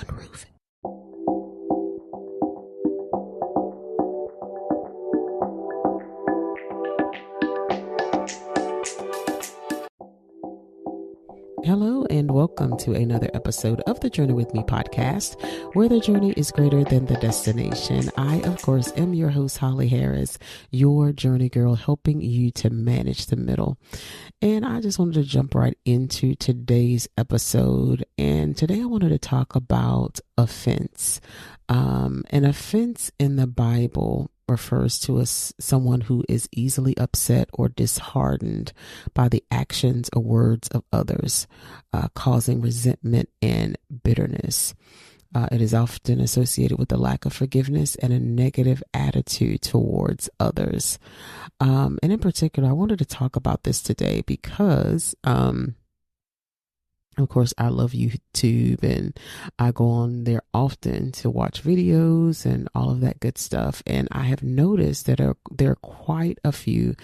tornroof. Hello and welcome to another episode of the Journey With Me podcast, where the journey is greater than the destination. I, of course, am your host, Holly Harris, your journey girl, helping you to manage the middle. And I just wanted to jump right into today's episode. And today I wanted to talk about offense. An offense in the Bible refers to someone who is easily upset or disheartened by the actions or words of others, causing resentment and bitterness. It is often associated with a lack of forgiveness and a negative attitude towards others. And in particular, I wanted to talk about this today because, of course, I love YouTube and I go on there often to watch videos and all of that good stuff. And I have noticed that there are quite a few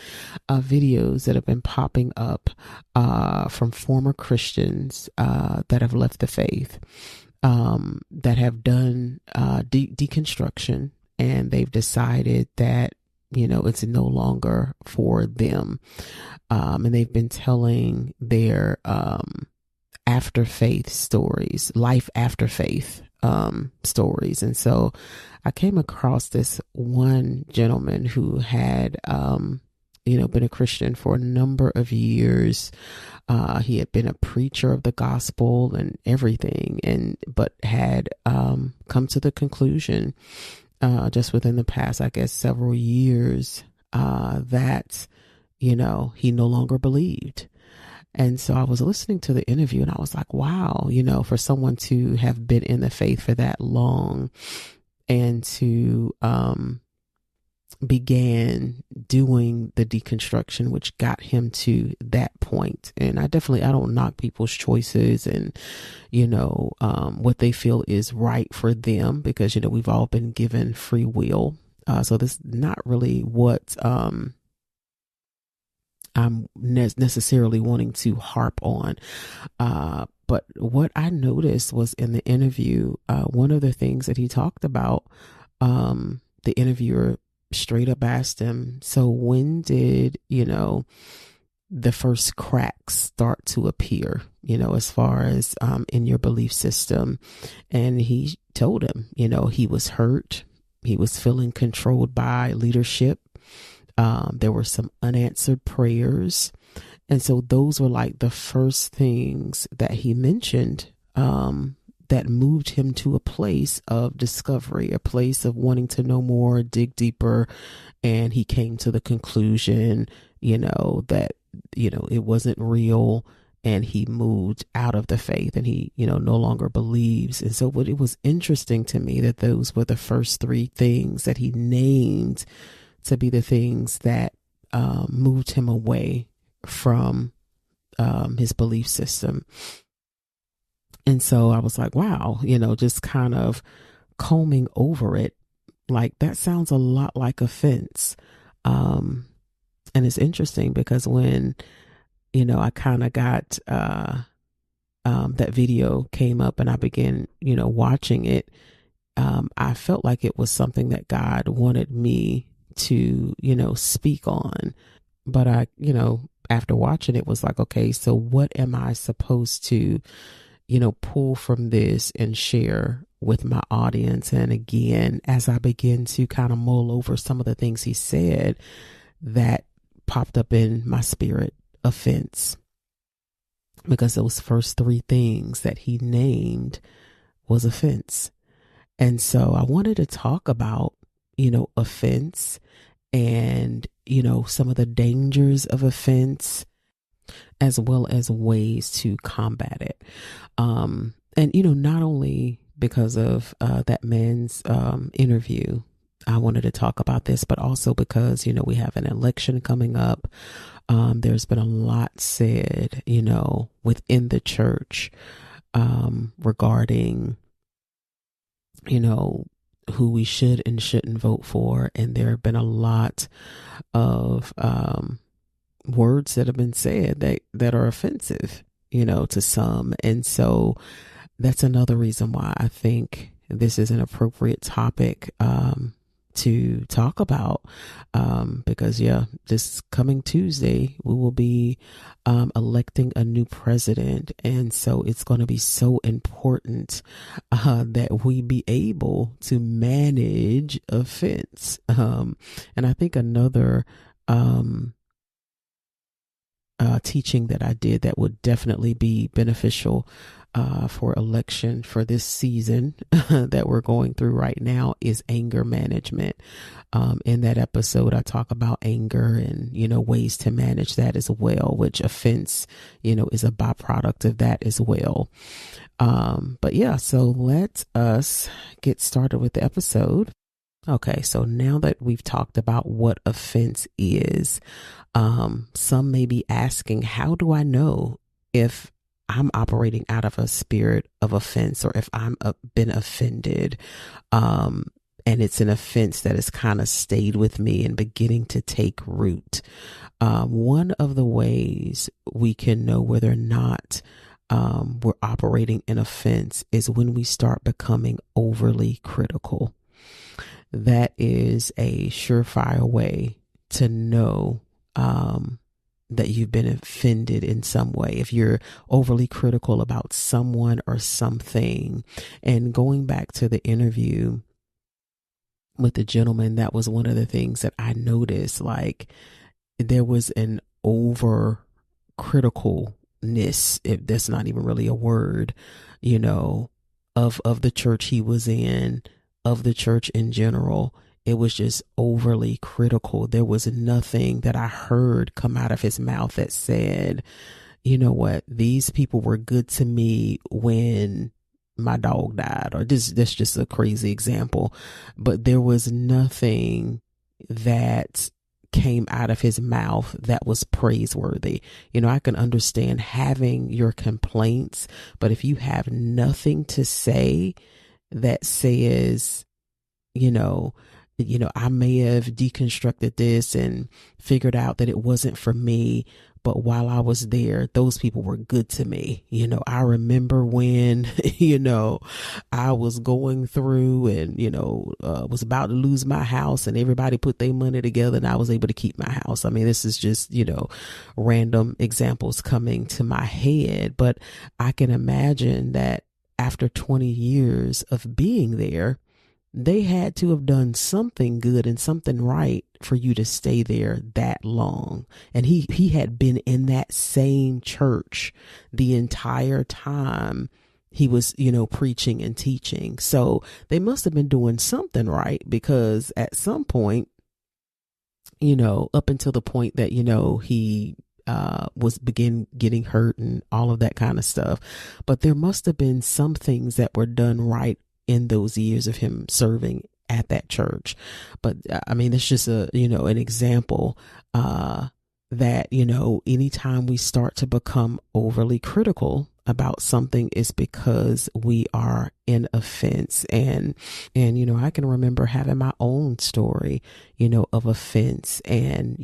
videos that have been popping up from former Christians that have left the faith, that have done deconstruction, and they've decided that, you know, it's no longer for them. And they've been telling their after faith stories, life after faith stories. And so I came across this one gentleman who had, been a Christian for a number of years. He had been a preacher of the gospel and everything, but had come to the conclusion just within the past, I guess, several years that, he no longer believed. And so I was listening to the interview and I was like, wow, for someone to have been in the faith for that long and to began doing the deconstruction, which got him to that point. And I don't knock people's choices and, what they feel is right for them, because, we've all been given free will. So this is not really what I'm necessarily wanting to harp on. But what I noticed was in the interview, one of the things that he talked about, the interviewer straight up asked him, so when did, the first cracks start to appear, as far as in your belief system? And he told him, he was hurt. He was feeling controlled by leadership. There were some unanswered prayers. And so those were like the first things that he mentioned that moved him to a place of discovery, a place of wanting to know more, dig deeper. And he came to the conclusion, that, it wasn't real. And he moved out of the faith and he, no longer believes. And so it was interesting to me that those were the first three things that he named to be the things that moved him away from his belief system. And so I was like, wow, just kind of combing over it, like that sounds a lot like offense. And it's interesting because when, I kind of got that video came up and I began, watching it, I felt like it was something that God wanted me to, speak on. But I, after watching it was like, okay, so what am I supposed to, pull from this and share with my audience? And again, as I begin to kind of mull over some of the things he said, that popped up in my spirit: offense. Because those first three things that he named was offense. And so I wanted to talk about, offense and, some of the dangers of offense, as well as ways to combat it. And, not only because of that man's interview, I wanted to talk about this, but also because, we have an election coming up. There's been a lot said, within the church regarding, who we should and shouldn't vote for. And there have been a lot of words that have been said that are offensive, to some. And so that's another reason why I think this is an appropriate topic to talk about, because yeah, this coming Tuesday we will be electing a new president, and so it's going to be so important that we be able to manage offense. And I think another teaching that I did that would definitely be beneficial for election for this season that we're going through right now is anger management. In that episode, I talk about anger and, ways to manage that as well, which offense, is a byproduct of that as well. But yeah, so let us get started with the episode. Okay, so now that we've talked about what offense is, some may be asking, how do I know if I'm operating out of a spirit of offense or if I'm been offended? And it's an offense that has kind of stayed with me and beginning to take root. One of the ways we can know whether or not we're operating in offense is when we start becoming overly critical. That is a surefire way to know that you've been offended in some way. If you're overly critical about someone or something. And going back to the interview with the gentleman, that was one of the things that I noticed. Like, there was an over criticalness, if that's not even really a word, of the church he was in, of the church in general. It was just overly critical. There was nothing that I heard come out of his mouth that said, you know what, these people were good to me when my dog died, or that's just a crazy example. But there was nothing that came out of his mouth that was praiseworthy. I can understand having your complaints, but if you have nothing to say that says, I may have deconstructed this and figured out that it wasn't for me, but while I was there, those people were good to me. I remember when, I was going through and, was about to lose my house and everybody put their money together and I was able to keep my house. I mean, this is just, random examples coming to my head, but I can imagine that after 20 years of being there, they had to have done something good and something right for you to stay there that long. And he had been in that same church the entire time he was, preaching and teaching. So they must have been doing something right, because at some point, up until the point that, he was getting hurt and all of that kind of stuff. But there must have been some things that were done right in those years of him serving at that church. But I mean, it's just an example that, anytime we start to become overly critical about something, is because we are in offense. And I can remember having my own story, of offense and,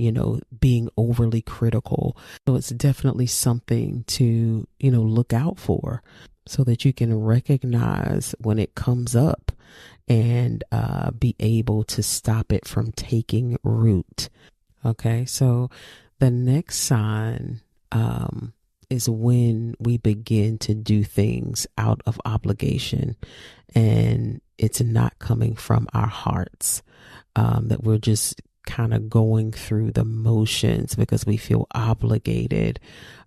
being overly critical. So it's definitely something to, look out for, so that you can recognize when it comes up and be able to stop it from taking root. Okay, so the next sign is when we begin to do things out of obligation and it's not coming from our hearts, that we're just kind of going through the motions because we feel obligated.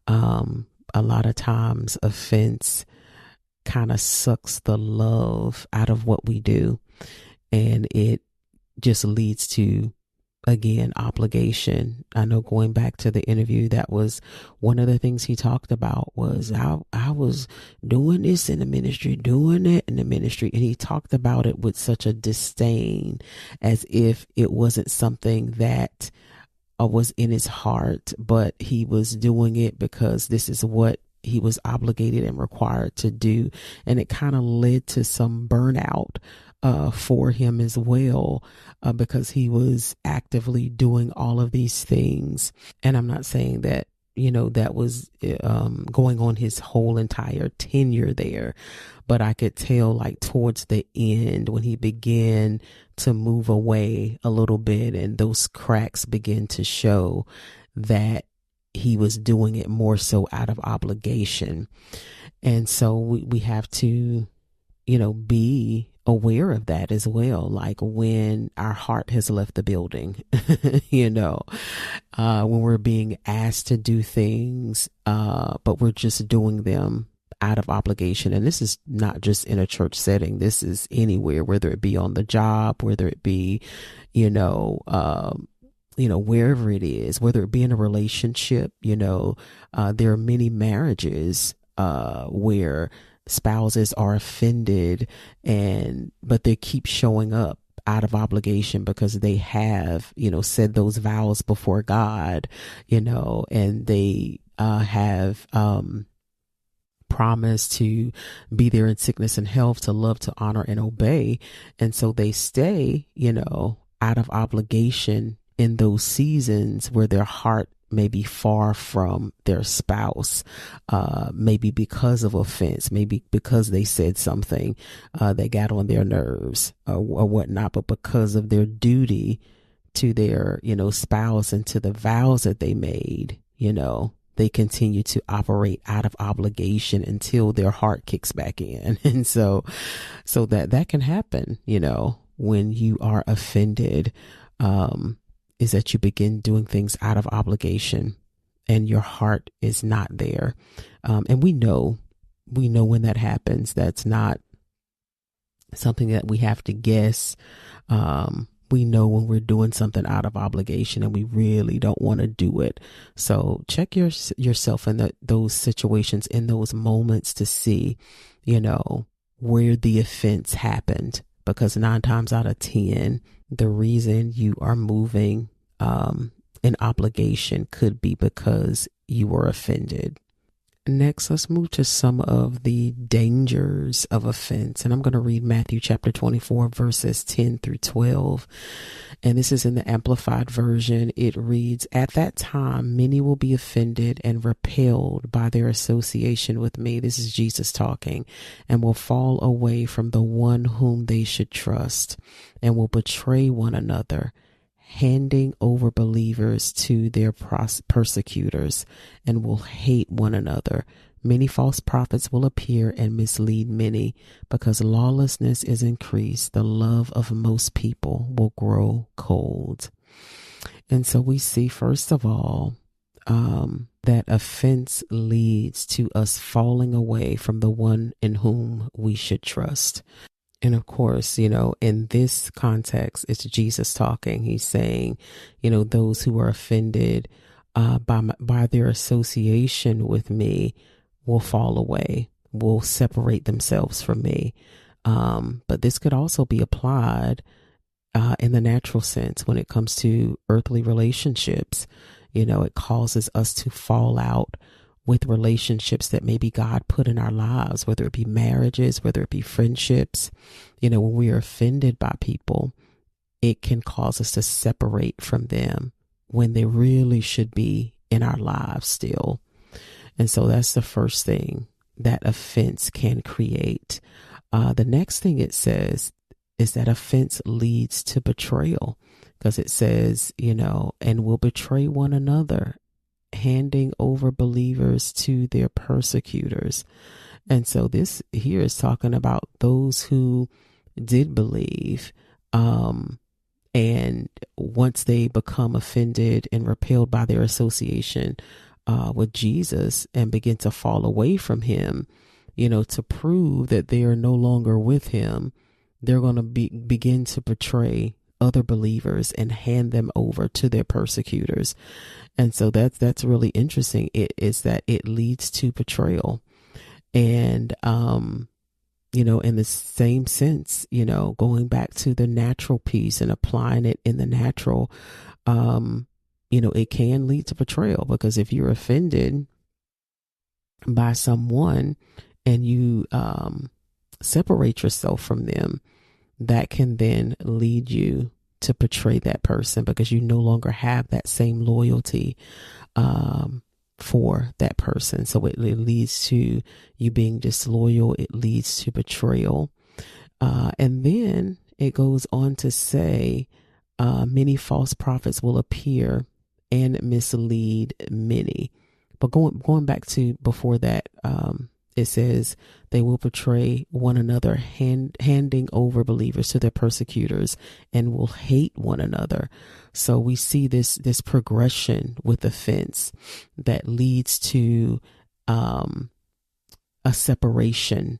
A lot of times offense kind of sucks the love out of what we do, and it just leads to, again, obligation. I know, going back to the interview, that was one of the things he talked about was I was doing this in the ministry, doing it in the ministry, and he talked about it with such a disdain, as if it wasn't something that was in his heart, but he was doing it because this is what he was obligated and required to do. And it kind of led to some burnout for him as well, because he was actively doing all of these things. And I'm not saying that, that was going on his whole entire tenure there. But I could tell, like, towards the end, when he began to move away a little bit and those cracks begin to show, that he was doing it more so out of obligation. And so we have to, be aware of that as well. Like when our heart has left the building, when we're being asked to do things, but we're just doing them out of obligation. And this is not just in a church setting. This is anywhere, whether it be on the job, whether it be, wherever it is, whether it be in a relationship. There are many marriages where spouses are offended, but they keep showing up out of obligation because they have, said those vows before God, and they have promised to be there in sickness and health, to love, to honor, and obey. And so they stay, out of obligation in those seasons where their heart may be far from their spouse, maybe because of offense, maybe because they said something that got on their nerves or whatnot, but because of their duty to their, spouse and to the vows that they made, they continue to operate out of obligation until their heart kicks back in. And so that can happen, when you are offended, is that you begin doing things out of obligation and your heart is not there. And we know when that happens. That's not something that we have to guess. We know when we're doing something out of obligation and we really don't want to do it. So check yourself in those situations, in those moments, to see, where the offense happened. Because 9 times out of 10, the reason you are moving in obligation could be because you were offended. Next, let's move to some of the dangers of offense. And I'm going to read Matthew chapter 24, verses 10 through 12. And this is in the Amplified Version. It reads, "At that time, many will be offended and repelled by their association with me." This is Jesus talking. "And will fall away from the one whom they should trust, and will betray one another, handing over believers to their persecutors, and will hate one another. Many false prophets will appear and mislead many. Because lawlessness is increased, the love of most people will grow cold." And so we see, first of all, that offense leads to us falling away from the one in whom we should trust. And of course, in this context, it's Jesus talking. He's saying, those who are offended by their association with me will fall away, will separate themselves from me. But this could also be applied in the natural sense when it comes to earthly relationships. It causes us to fall out with relationships that maybe God put in our lives, whether it be marriages, whether it be friendships. When we are offended by people, it can cause us to separate from them when they really should be in our lives still. And so that's the first thing that offense can create. The next thing it says is that offense leads to betrayal, because it says, and will betray one another, handing over believers to their persecutors. And so this here is talking about those who did believe, and once they become offended and repelled by their association with Jesus and begin to fall away from him, to prove that they are no longer with him, they're going to begin to betray other believers and hand them over to their persecutors. And so that's really interesting. It is that it leads to betrayal. And, in the same sense, going back to the natural piece and applying it in the natural, it can lead to betrayal, because if you're offended by someone and you separate yourself from them, that can then lead you to betray that person, because you no longer have that same loyalty for that person. So it leads to you being disloyal. It leads to betrayal. And then it goes on to say, many false prophets will appear and mislead many. But going back to before that, it says they will betray one another, handing over believers to their persecutors, and will hate one another. So we see this progression with offense that leads to a separation.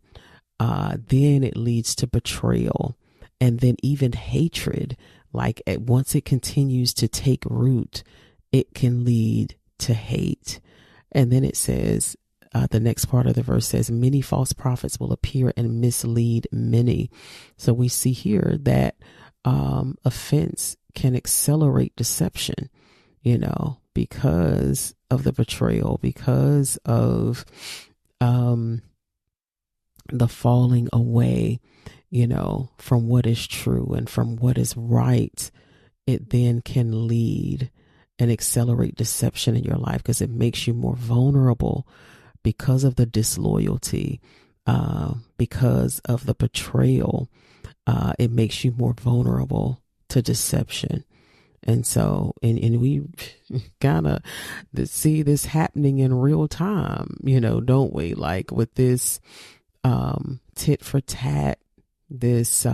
Then it leads to betrayal, and then even hatred. Like once it continues to take root, it can lead to hate. And then it says, the next part of the verse says, many false prophets will appear and mislead many. So we see here that offense can accelerate deception, because of the betrayal, because of the falling away, from what is true and from what is right. It then can lead and accelerate deception in your life because it makes you more vulnerable because of the disloyalty, because of the betrayal. It makes you more vulnerable to deception. And so, and we kind of see this happening in real time, don't we? Like with this tit for tat, this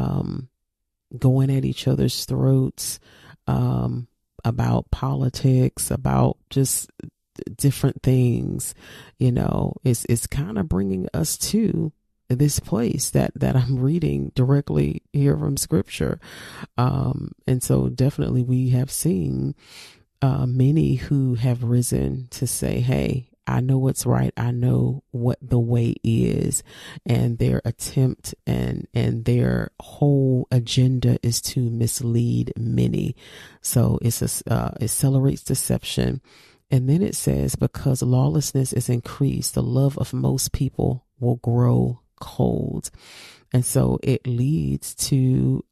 going at each other's throats, about politics, about just different things, it's kind of bringing us to this place that I'm reading directly here from scripture. And so definitely we have seen many who have risen to say, hey, I know what's right. I know what the way is. And their attempt and their whole agenda is to mislead many. So it accelerates deception. And then it says, because lawlessness is increased, the love of most people will grow cold. And so it leads to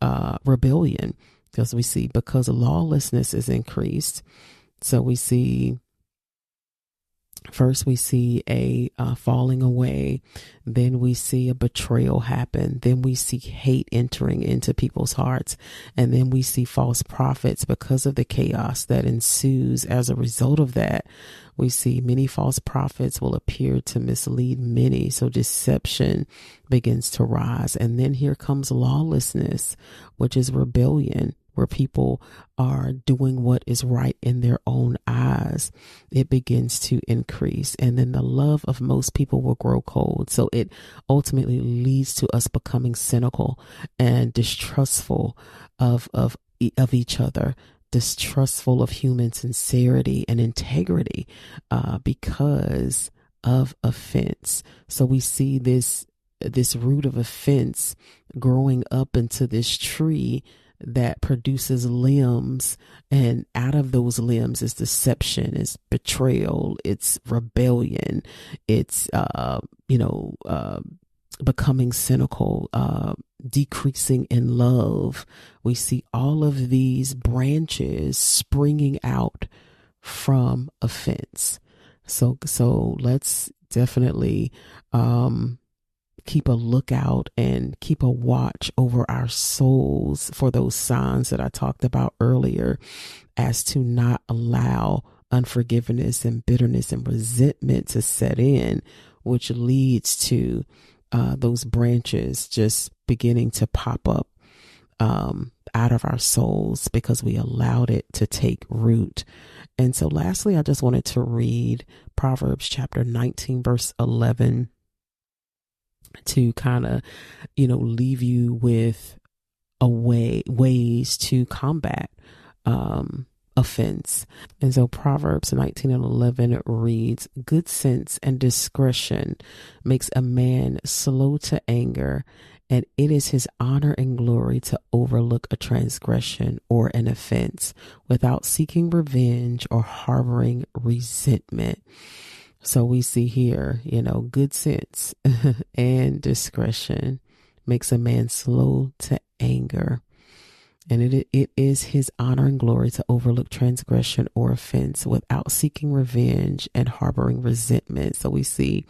rebellion, because we see, because lawlessness is increased. So we see, first we see a falling away, then we see a betrayal happen, then we see hate entering into people's hearts, and then we see false prophets because of the chaos that ensues as a result of that. We see many false prophets will appear to mislead many, so deception begins to rise. And then here comes lawlessness, which is rebellion, where people are doing what is right in their own eyes. It begins to increase. And then the love of most people will grow cold. So it ultimately leads to us becoming cynical and distrustful of each other, distrustful of human sincerity and integrity, because of offense. So we see this root of offense growing up into this tree that produces limbs, and out of those limbs is deception, it's betrayal, it's rebellion, it's becoming cynical, decreasing in love. We see all of these branches springing out from offense. So let's definitely keep a lookout and keep a watch over our souls for those signs that I talked about earlier, as to not allow unforgiveness and bitterness and resentment to set in, which leads to those branches just beginning to pop up out of our souls because we allowed it to take root. And so lastly, I just wanted to read Proverbs chapter 19, verse 11, to kind of, leave you with ways to combat offense. And so Proverbs 19:11 reads, good sense and discretion makes a man slow to anger, and it is his honor and glory to overlook a transgression or an offense without seeking revenge or harboring resentment. So we see here, good sense and discretion makes a man slow to anger. And it is his honor and glory to overlook transgression or offense without seeking revenge and harboring resentment. So we see,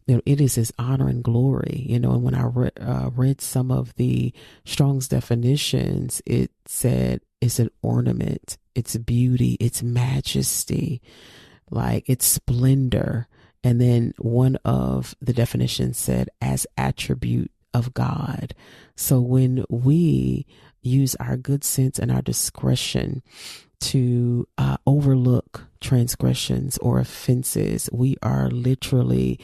it is his honor and glory, and when I read some of the Strong's definitions, it said it's an ornament, it's beauty, it's majesty, like it's splendor. And then one of the definitions said as attribute of God. So when we use our good sense and our discretion to overlook transgressions or offenses, we are literally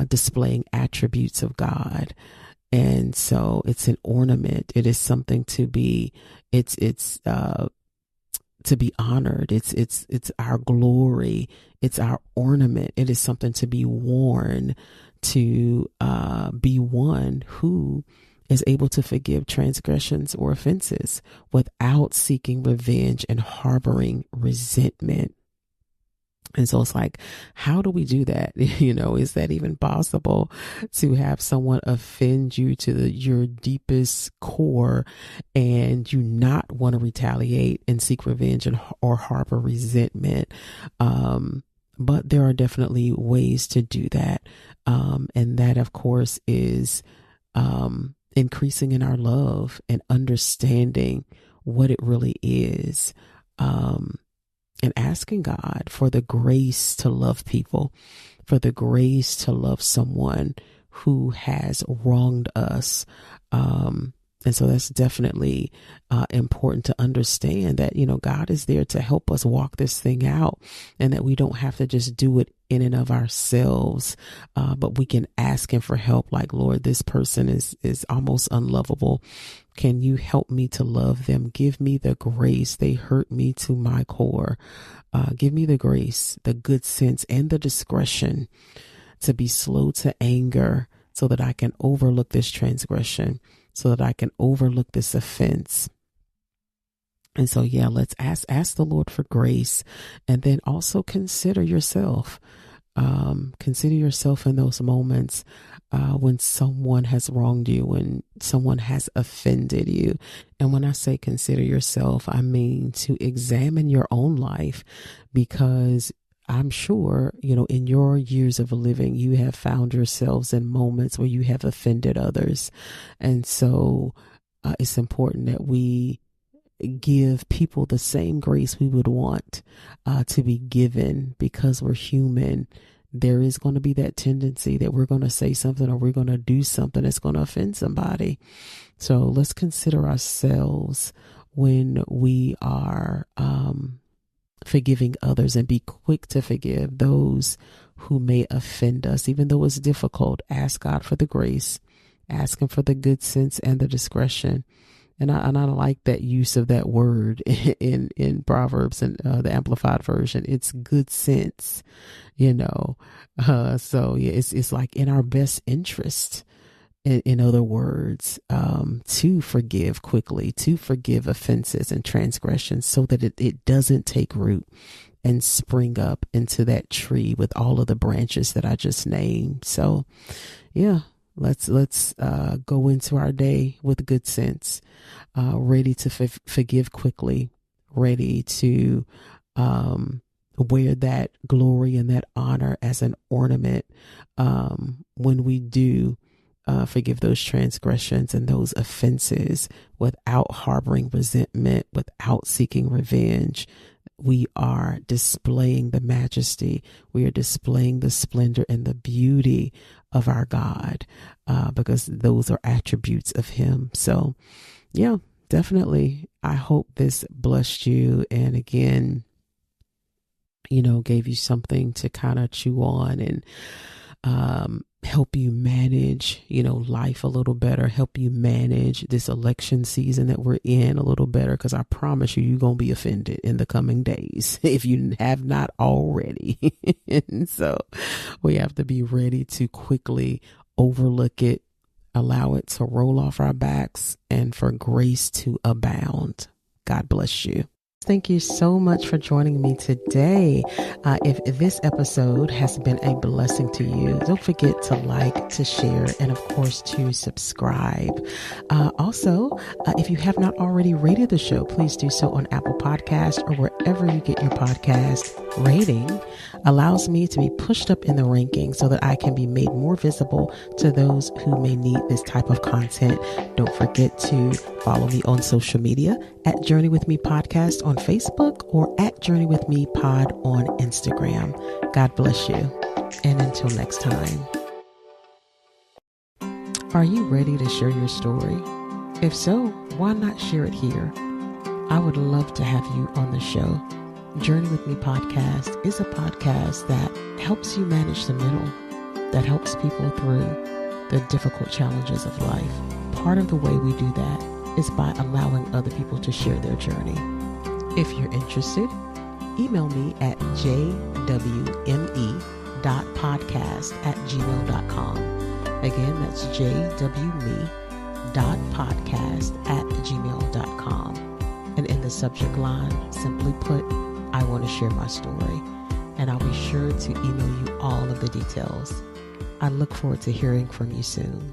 displaying attributes of God. And so it's an ornament. It is something to be, it's to be honored. It's our glory. It's our ornament. It is something to be worn, to be one who is able to forgive transgressions or offenses without seeking revenge and harboring resentment. And so it's like, how do we do that? Is that even possible, to have someone offend you to your deepest core and you not want to retaliate and seek revenge or harbor resentment? But there are definitely ways to do that. And that, of course, is increasing in our love and understanding what it really is. And asking God for the grace to love people, for the grace to love someone who has wronged us. And so that's definitely important to understand that, God is there to help us walk this thing out, and that we don't have to just do it in and of ourselves, but we can ask him for help. Like, Lord, this person is almost unlovable. Can you help me to love them? Give me the grace. They hurt me to my core. Give me the grace, the good sense, and the discretion to be slow to anger, so that I can overlook this transgression, so that I can overlook this offense. And so, let's ask the Lord for grace, and then also consider yourself. Consider yourself in those moments when someone has wronged you, when someone has offended you. And when I say consider yourself, I mean to examine your own life, because I'm sure, in your years of living, you have found yourselves in moments where you have offended others. And so it's important that we give people the same grace we would want to be given, because we're human. There is going to be that tendency that we're going to say something or we're going to do something that's going to offend somebody. So let's consider ourselves when we are forgiving others, and be quick to forgive those who may offend us. Even though it's difficult, ask God for the grace, ask him for the good sense and the discretion. And I like that use of that word in Proverbs and the Amplified Version. It's good sense, So it's like in our best interest, in other words, to forgive quickly, to forgive offenses and transgressions, so that it doesn't take root and spring up into that tree with all of the branches that I just named. So, let's go into our day with good sense, ready to forgive quickly, ready to wear that glory and that honor as an ornament when we do forgive those transgressions and those offenses, without harboring resentment, without seeking revenge. We are displaying the majesty. We are displaying the splendor and the beauty of our God, because those are attributes of him. So, definitely. I hope this blessed you. And again, gave you something to kind of chew on and help you manage, life a little better, help you manage this election season that we're in a little better, because I promise you, you're going to be offended in the coming days if you have not already. And so we have to be ready to quickly overlook it, allow it to roll off our backs, and for grace to abound. God bless you. Thank you so much for joining me today. If this episode has been a blessing to you, don't forget to like, to share, and of course to subscribe. Also, if you have not already rated the show, please do so on Apple Podcasts or wherever you get your podcast. Rating allows me to be pushed up in the rankings so that I can be made more visible to those who may need this type of content. Don't forget to follow me on social media at Journey With Me Podcast on Facebook or at Journey With Me Pod on Instagram. God bless you. And until next time. Are you ready to share your story? If so, why not share it here? I would love to have you on the show. Journey With Me Podcast is a podcast that helps you manage the middle, that helps people through the difficult challenges of life. Part of the way we do that is by allowing other people to share their journey. If you're interested, email me at jwme.podcast@gmail.com. Again, that's jwme.podcast@gmail.com. And in the subject line, simply put, I want to share my story. And I'll be sure to email you all of the details. I look forward to hearing from you soon.